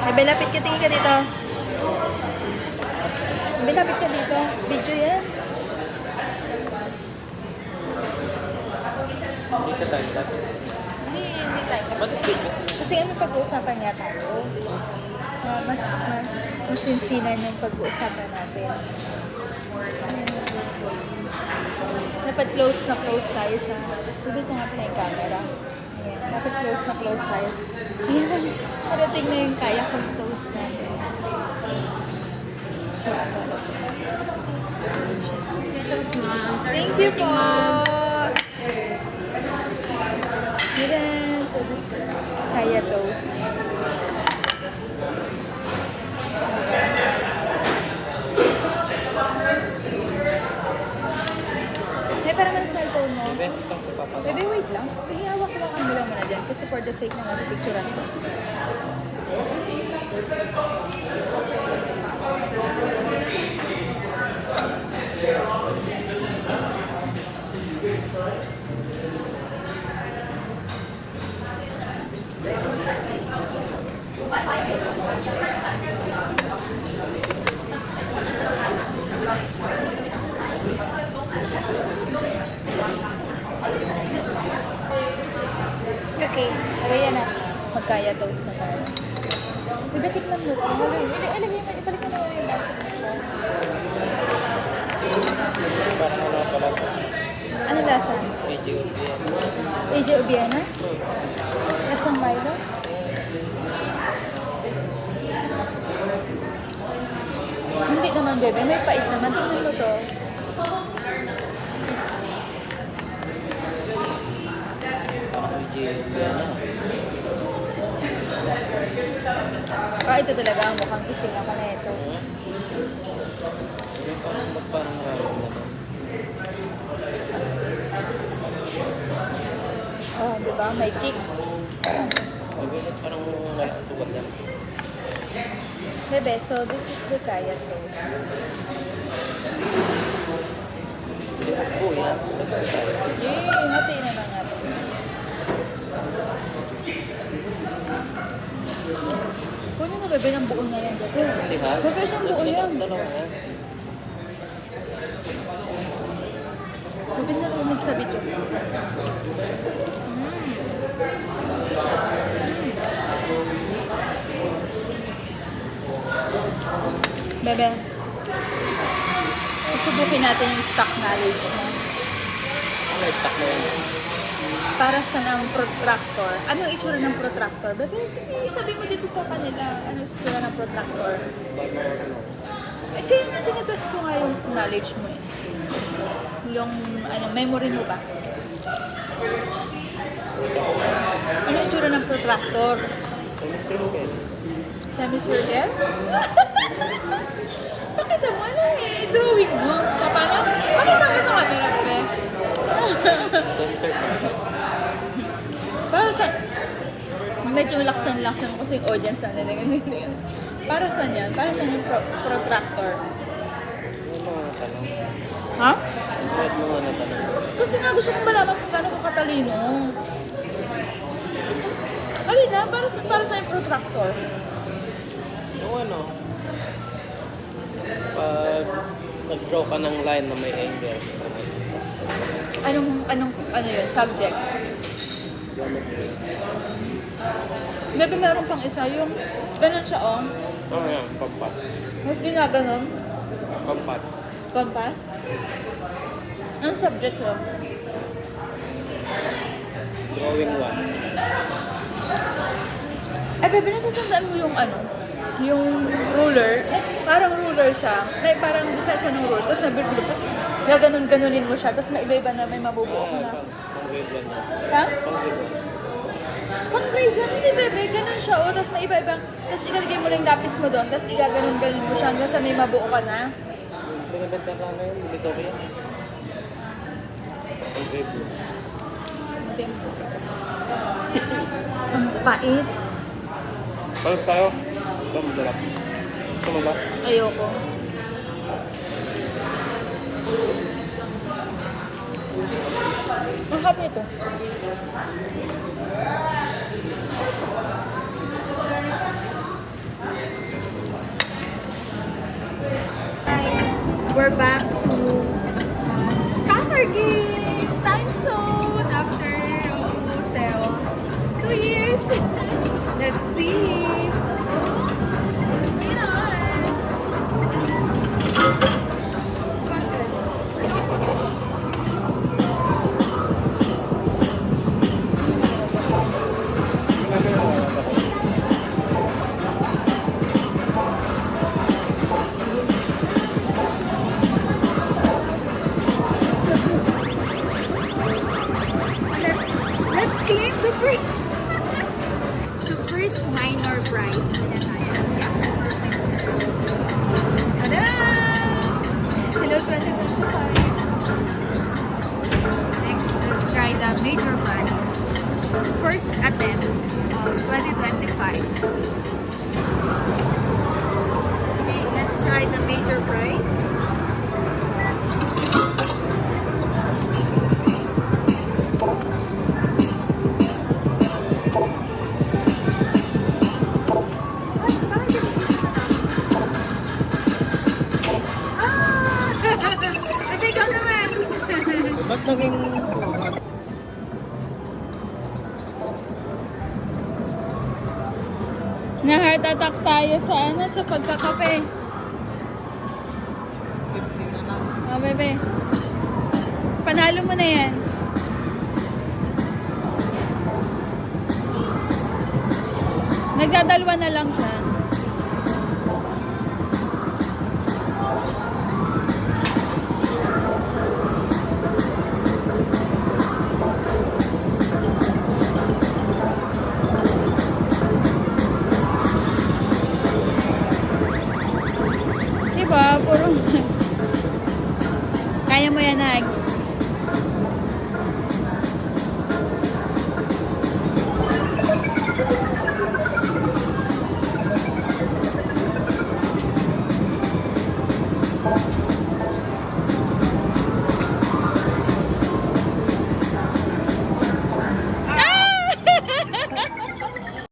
Bebe, lapit ka, tingin ka dito. Bebe, lapit ka dito. Video yan. Hindi siya time-lapse. Hindi tayo. Ba't video? Kasi ano pag-uusapan nga tayo? Mas sinsinan yung pag-uusapan natin. Dapat close na close tayo sa... Bebe, ito nga pala yung camera. Ayan. Dapat close na close tayo sa... Ayan. Parating na yung kaya kong toast natin. So, thank you po! Ayan. So, this kaya toast. Para man sa cellphone mo. Bebe, saan ko papasok? Bebe, wait lang. Hihawak-hawakan mo lang muna dyan kasi for the sake na picturean ko. Okay, kaya na. Magkaya toast na tayo. Bebe, tikman mo. Ilagay mo, ibalik mo na yung baso mo. Parang ano pala ito? Ano lasa? Medyo urbiyan. AJ Obiana? Lasang Milo? Hindi naman, bebe. May pait naman. Tingnan mo to. Parang medyo urbiyan na. Ito talaga ang mukhang kising ako na ito. Parang gano'n na to. Oh, di ba? May kick. Bebe, parang wala sugat yan. Bebe, so this is the kaya toast. Oo, yan. Yay! Hatiin na lang natin. Kunin mo, bebe, ng buo na yan. Bebe, Hindi ha? bebe, siyang buo yan. Dalawa yan. Bebe, narinig sa video. Bebe, susubukin natin yung stock knowledge mo. Ano yung stock na yan? Para sa ng protractor. Ano yung itsura ng protractor? Bebe, sabi mo dito sa kanila, ano yung itsura ng protractor? Eh, kaya nga tinatest ko nga yung knowledge mo eh. Yung memory mo ba? Ano yung itsura ng protractor? Semicircle. Semicircle? Pakita mo, ano eh, drawing mo. Paano? Pakita mo sa camera, bebe. Semicircle. Para sa... Medyo malaksan lang naman kasi yung audience na nila. Para saan yan? Para saan yung protractor? Ano mga tanong? Ha? Bakit mo mga tanong? Kasi nga gusto kong malaman kung gaano ko katalino. Alina, para sa yung protractor. Yung ano? Pag nag-draw ka ng line na may angle. Ano yun? Subject. Geometry. Maybe meron pang isa yung ganun siya, oh. Oh, yan. Pampat. Mas ginaganon. Pampat. Compass. Anong subject yun? Drawing 1. Eh, bebe, natatandaan mo yung ano? Yung ruler. Parang ruler siya. Parang isa siya ng ruler. Tapos nabirlo. Tapos gaganon-ganonin mo siya. Tapos may iba-iba na may mabubuo ka na. Pang-grade 1 yan. Ha? Pang-grade 1. Pang grade 1, hindi bebe. Ganun siya. O, tapos may iba-iba. Tapos ilalagay mo lang yung lapis mo doon. Tapos igaganon-ganon mo siya hanggang sa may mabuo ka na. Pinaganda ka na yun. Hindi sorry yan. Pang-grade 1. Ang pait. Balik tayo. Ito, masarap. Gusto mo ba? Ayoko. Ang hap nito. Na-heart attack tayo sa ano, sa pagkakape. Oh, bebe. Panalo mo na yan. Nagdadalwa na lang siya. Diba? Puro... Kaya mo yan, Hags.